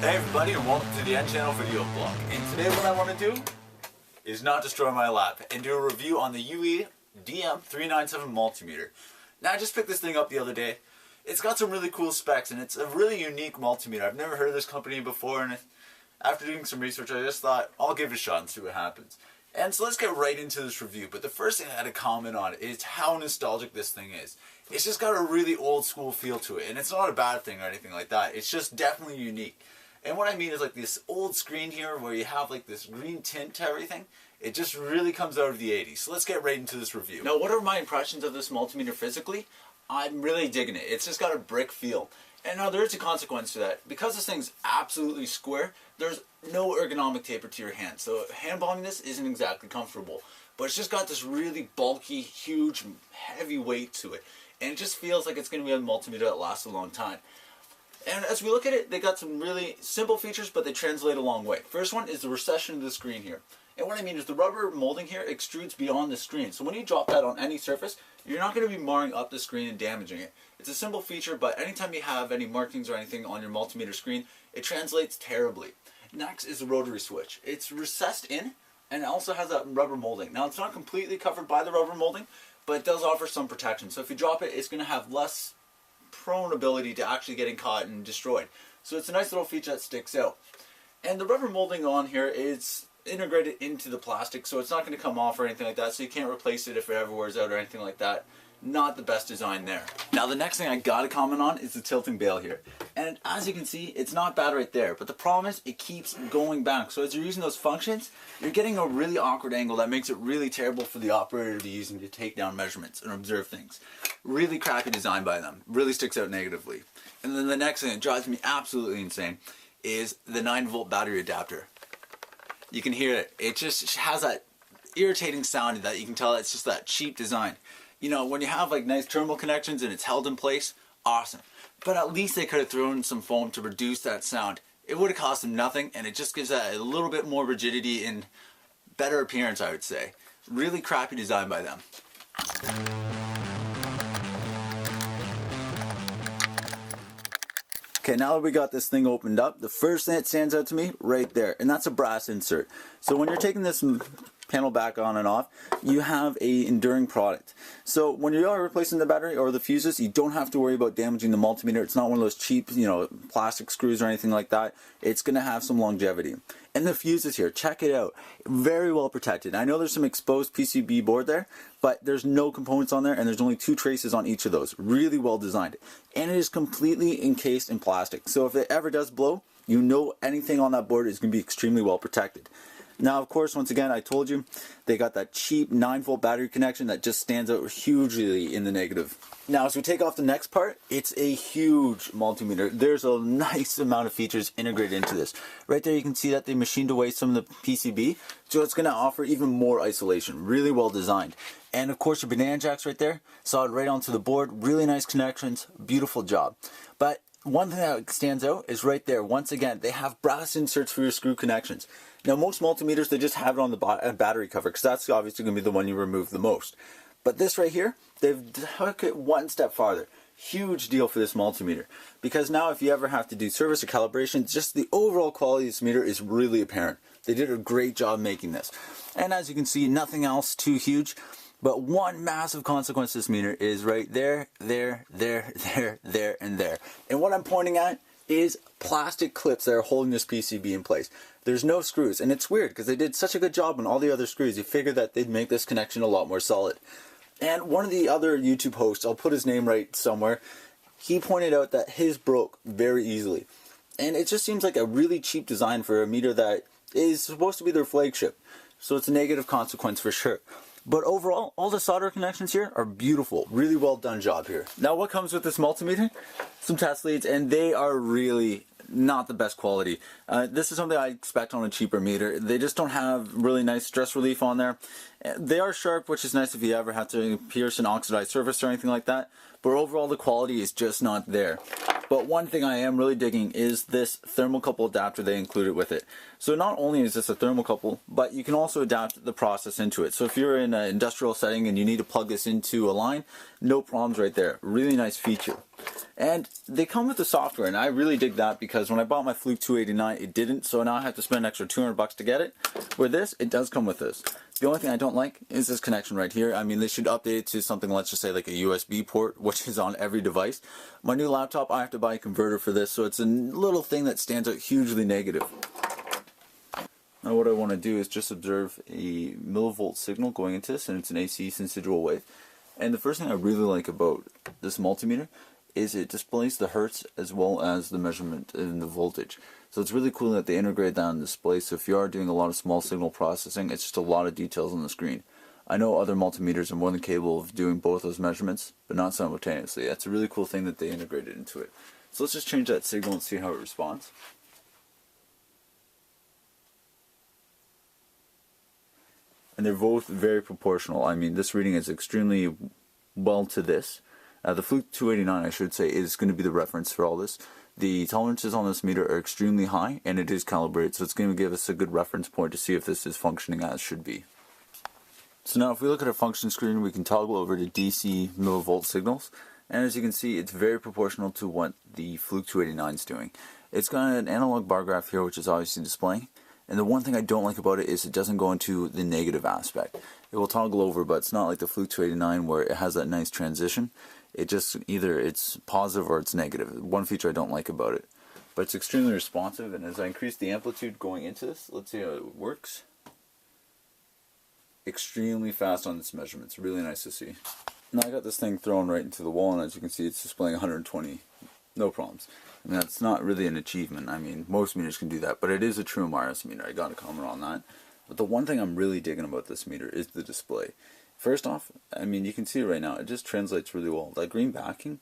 Hey everybody, and welcome to the End Channel video blog. And today what I want to do is not destroy my lap and do a review on the UEI DM397 multimeter. Now I just picked this thing up the other day. It's got some really cool specs and it's a really unique multimeter. I've never heard of this company before, and after doing some research I just thought I'll give it a shot and see what happens. And so let's get right into this review. But the first thing I had to comment on is how nostalgic this thing is. It's just got a really old school feel to it, and it's not a bad thing or anything like that. It's just definitely unique. And what I mean is like this old screen here where you have like this green tint to everything. It just really comes out of the 80s. So let's get right into this review. Now, what are my impressions of this multimeter physically? I'm really digging it. It's just got a brick feel. And now there's a consequence to that. Because this thing's absolutely square, there's no ergonomic taper to your hand. So hand palming this isn't exactly comfortable. But it's just got this really bulky, huge, heavy weight to it. And it just feels like it's going to be a multimeter that lasts a long time. And as we look at it, they got some really simple features, but they translate a long way. First one is the recession of the screen here. And what I mean is the rubber molding here extrudes beyond the screen. So when you drop that on any surface, you're not going to be marring up the screen and damaging it. It's a simple feature, but anytime you have any markings or anything on your multimeter screen, it translates terribly. Next is the rotary switch. It's recessed in, and it also has that rubber molding. Now it's not completely covered by the rubber molding, but it does offer some protection. So if you drop it, it's going to have less prone ability to actually getting caught and destroyed. So it's a nice little feature that sticks out. And the rubber molding on here is integrated into the plastic, so it's not going to come off or anything like that, so you can't replace it if it ever wears out or anything like that. Not the best design there. Now the next thing I gotta comment on is the tilting bail here. And as you can see, it's not bad right there, but the problem is it keeps going back. So as you're using those functions, you're getting a really awkward angle that makes it really terrible for the operator to be using to take down measurements and observe things. Really crappy design by them. Really sticks out negatively. And then the next thing that drives me absolutely insane is the 9-volt battery adapter. You can hear it. It just has that irritating sound that you can tell it's just that cheap design. You know, when you have like nice terminal connections and it's held in place, awesome. But at least they could have thrown some foam to reduce that sound. It would have cost them nothing, and it just gives that a little bit more rigidity and better appearance, I would say. Really crappy design by them. Okay, now that we got this thing opened up, the first thing that stands out to me right there, and that's a brass insert. So when you're taking this panel back on and off, you have a enduring product. So when you are replacing the battery or the fuses, you don't have to worry about damaging the multimeter. It's not one of those cheap, plastic screws or anything like that. It's going to have some longevity. And the fuses here, check it out. Very well protected. I know there's some exposed PCB board there, but there's no components on there, and there's only 2 traces on each of those. Really well designed. And it is completely encased in plastic. So if it ever does blow, you know anything on that board is going to be extremely well protected. Now, of course, once again, I told you, they got that cheap 9-volt battery connection that just stands out hugely in the negative. Now, as we take off the next part, it's a huge multimeter. There's a nice amount of features integrated into this. Right there, you can see that they machined away some of the PCB, so it's going to offer even more isolation. Really well designed. And of course, your banana jacks right there, solid right onto the board. Really nice connections. Beautiful job. But one thing that stands out is right there. Once again, they have brass inserts for your screw connections. Now, most multimeters, they just have it on the battery cover, because that's obviously going to be the one you remove the most. But this right here, they've took it one step farther. Huge deal for this multimeter. Because now if you ever have to do service or calibration, just the overall quality of this meter is really apparent. They did a great job making this. And as you can see, nothing else too huge. But one massive consequence to this meter is right there, there, there, there, there, and there. And what I'm pointing at is plastic clips that are holding this PCB in place. There's no screws, and it's weird because they did such a good job on all the other screws. You figure that they'd make this connection a lot more solid. And one of the other YouTube hosts, I'll put his name right somewhere, he pointed out that his broke very easily. And it just seems like a really cheap design for a meter that is supposed to be their flagship. So it's a negative consequence for sure. But overall, all the solder connections here are beautiful. Really well done job here. Now, what comes with this multimeter? Some test leads, and they are really not the best quality. This is something I expect on a cheaper meter. They just don't have really nice stress relief on there. They are sharp, which is nice if you ever have to pierce an oxidized surface or anything like that. But overall, the quality is just not there. But one thing I am really digging is this thermocouple adapter they included with it. So not only is this a thermocouple, but you can also adapt the process into it. So if you're in an industrial setting and you need to plug this into a line, no problems right there. Really nice feature. And they come with the software, and I really dig that because when I bought my Fluke 289, it didn't, so now I have to spend an extra $200 to get it. With this, it does come with this. The only thing I don't like is this connection right here. I mean, they should update it to something, let's just say like a USB port, which is on every device. My new laptop, I have to buy a converter for this, so it's a little thing that stands out hugely negative. Now what I want to do is just observe a millivolt signal going into this, and it's an AC residual wave. And the first thing I really like about this multimeter is it displays the hertz as well as the measurement in the voltage. So it's really cool that they integrate that on display, so if you are doing a lot of small signal processing, it's just a lot of details on the screen. I know other multimeters are more than capable of doing both those measurements, but not simultaneously. That's a really cool thing that they integrated into it. So let's just change that signal and see how it responds. And they're both very proportional. I mean, this reading is extremely well to this. The Fluke 289, I should say, is going to be the reference for all this. The tolerances on this meter are extremely high, and it is calibrated, so it's going to give us a good reference point to see if this is functioning as should be. So now if we look at our function screen, we can toggle over to DC millivolt signals, and as you can see, it's very proportional to what the Fluke 289 is doing. It's got an analog bar graph here, which is obviously displaying, and the one thing I don't like about it is it doesn't go into the negative aspect. It will toggle over, but it's not like the Fluke 289 where it has that nice transition. It just, either it's positive or it's negative. One feature I don't like about it. But it's extremely responsive, and as I increase the amplitude going into this, let's see how it works. Extremely fast on its measurements. Really nice to see. Now I got this thing thrown right into the wall, and as you can see, it's displaying 120. No problems. I mean, that's not really an achievement. I mean, most meters can do that, but it is a true MRS meter. I got a comment on that. But the one thing I'm really digging about this meter is the display. First off, I mean, you can see it right now, it just translates really well. That green backing,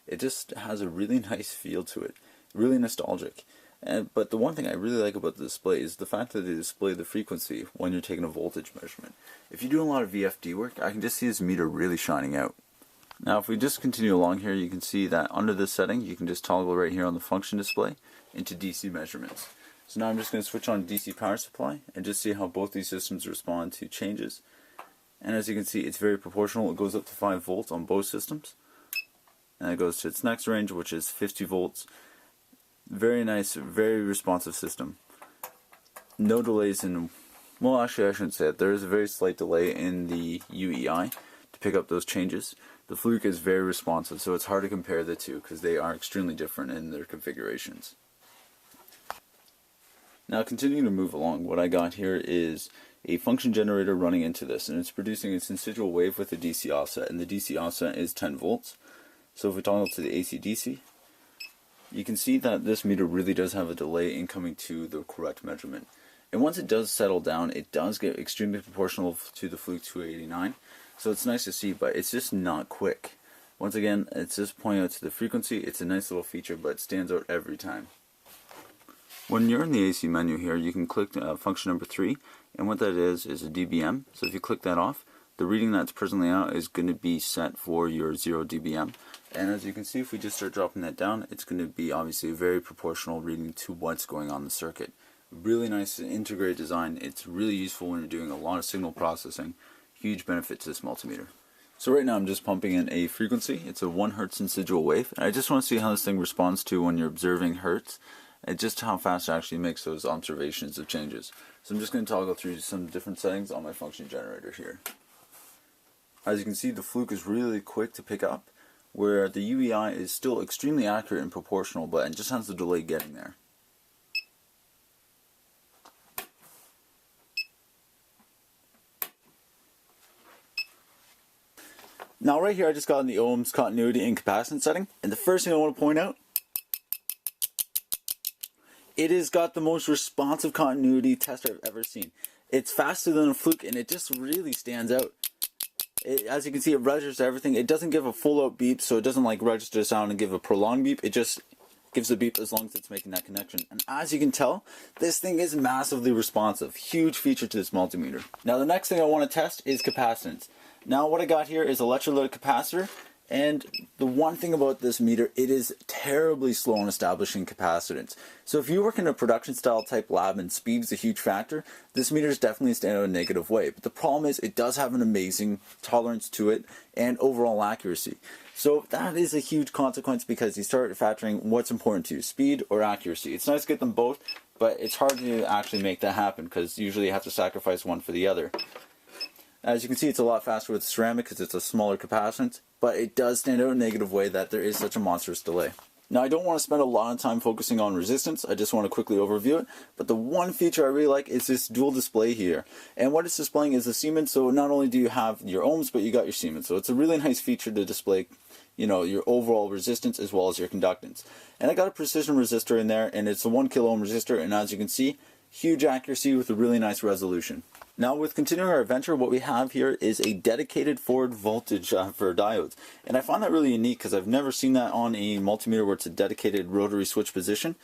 it just has a really nice feel to it, really nostalgic. But the one thing I really like about the display is the fact that they display the frequency when you're taking a voltage measurement. If you do a lot of VFD work, I can just see this meter really shining out. Now if we just continue along here, you can see that under this setting, you can just toggle right here on the function display into DC measurements. So now I'm just going to switch on DC power supply and just see how both these systems respond to changes. And as you can see, it's very proportional. It goes up to 5 volts on both systems. And it goes to its next range, which is 50 volts. Very nice, very responsive system. No delays in, well actually I shouldn't say it. There is a very slight delay in the UEI to pick up those changes. The Fluke is very responsive, so it's hard to compare the two because they are extremely different in their configurations. Now continuing to move along, what I got here is a function generator running into this, and it's producing a residual wave with a DC offset, and the DC offset is 10 volts. So if we toggle to the AC-DC, you can see that this meter really does have a delay in coming to the correct measurement. And once it does settle down, it does get extremely proportional to the Fluke 289, so it's nice to see, but it's just not quick. Once again, it's just pointing out to the frequency. It's a nice little feature, but it stands out every time. When you're in the AC menu here, you can click function number 3, and what that is a dBm. So if you click that off, the reading that's presently out is going to be set for your 0 dBm. And as you can see, if we just start dropping that down, it's going to be obviously a very proportional reading to what's going on in the circuit. Really nice integrated design. It's really useful when you're doing a lot of signal processing. Huge benefit to this multimeter. So right now I'm just pumping in a frequency. It's a 1 Hz residual wave. And I just want to see how this thing responds to when you're observing hertz, and just how fast it actually makes those observations of changes. So I'm just going to toggle through some different settings on my function generator here. As you can see, the Fluke is really quick to pick up, where the UEI is still extremely accurate and proportional, but it just has the delay getting there. Now right here I just got in the ohms, continuity, and capacitance setting, and the first thing I want to point out, it has got the most responsive continuity tester I've ever seen. It's faster than a Fluke, and it just really stands out. As you can see, it registers everything. It doesn't give a full out beep, so it doesn't like register sound and give a prolonged beep. It just gives a beep as long as it's making that connection. And as you can tell, this thing is massively responsive. Huge feature to this multimeter. Now the next thing I want to test is capacitance. Now what I got here is electrolytic capacitor, And the one thing about this meter, it is terribly slow in establishing capacitance. So if you work in a production style type lab and speed is a huge factor, this meter is definitely standing out in a negative way. But the problem is it does have an amazing tolerance to it and overall accuracy. So that is a huge consequence because you start factoring what's important to you, speed or accuracy. It's nice to get them both, but it's hard to actually make that happen because usually you have to sacrifice one for the other. As you can see, it's a lot faster with ceramic because it's a smaller capacitance, but it does stand out in a negative way that there is such a monstrous delay. Now, I don't want to spend a lot of time focusing on resistance, I just want to quickly overview it, but the one feature I really like is this dual display here. And what it's displaying is the Siemens, so not only do you have your ohms, but you got your Siemens. So it's a really nice feature to display, your overall resistance as well as your conductance. And I got a precision resistor in there, and it's a 1 kilo ohm resistor, and as you can see, huge accuracy with a really nice resolution. Now, with continuing our adventure, what we have here is a dedicated forward voltage for diodes. And I find that really unique because I've never seen that on a multimeter where it's a dedicated rotary switch position.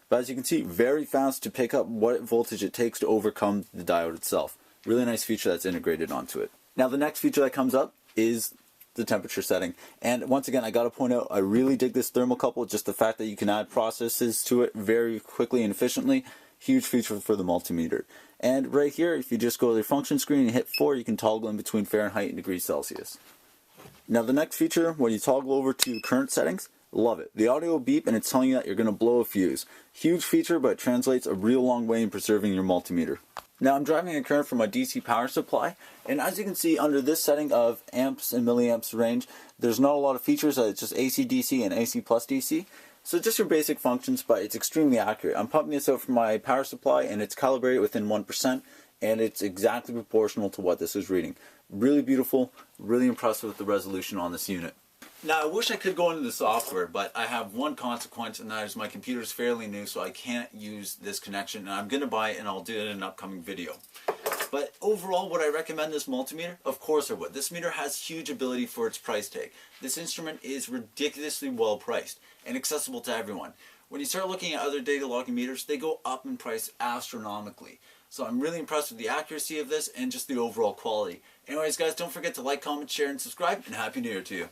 But as you can see, very fast to pick up what voltage it takes to overcome the diode itself. Really nice feature that's integrated onto it. Now, the next feature that comes up is the temperature setting. And once again, I got to point out, I really dig this thermocouple, just the fact that you can add processes to it very quickly and efficiently. Huge feature for the multimeter. And right here, if you just go to the function screen and hit 4, you can toggle in between Fahrenheit and degrees Celsius. Now the next feature, when you toggle over to current settings, love it. The audio will beep and it's telling you that you're going to blow a fuse. Huge feature, but it translates a real long way in preserving your multimeter. Now I'm driving a current from my DC power supply, and as you can see under this setting of amps and milliamps range, there's not a lot of features. It's just AC DC and AC plus DC. So just your basic functions, but it's extremely accurate. I'm pumping this out from my power supply and it's calibrated within 1%, and it's exactly proportional to what this is reading. Really beautiful, really impressed with the resolution on this unit. Now I wish I could go into the software, but I have one consequence, and that is my computer is fairly new, so I can't use this connection, and I'm going to buy it and I'll do it in an upcoming video. But overall, would I recommend this multimeter? Of course I would. This meter has huge ability for its price tag. This instrument is ridiculously well priced and accessible to everyone. When you start looking at other data logging meters, they go up in price astronomically. So I'm really impressed with the accuracy of this and just the overall quality. Anyways guys, don't forget to like, comment, share, and subscribe, and Happy New Year to you.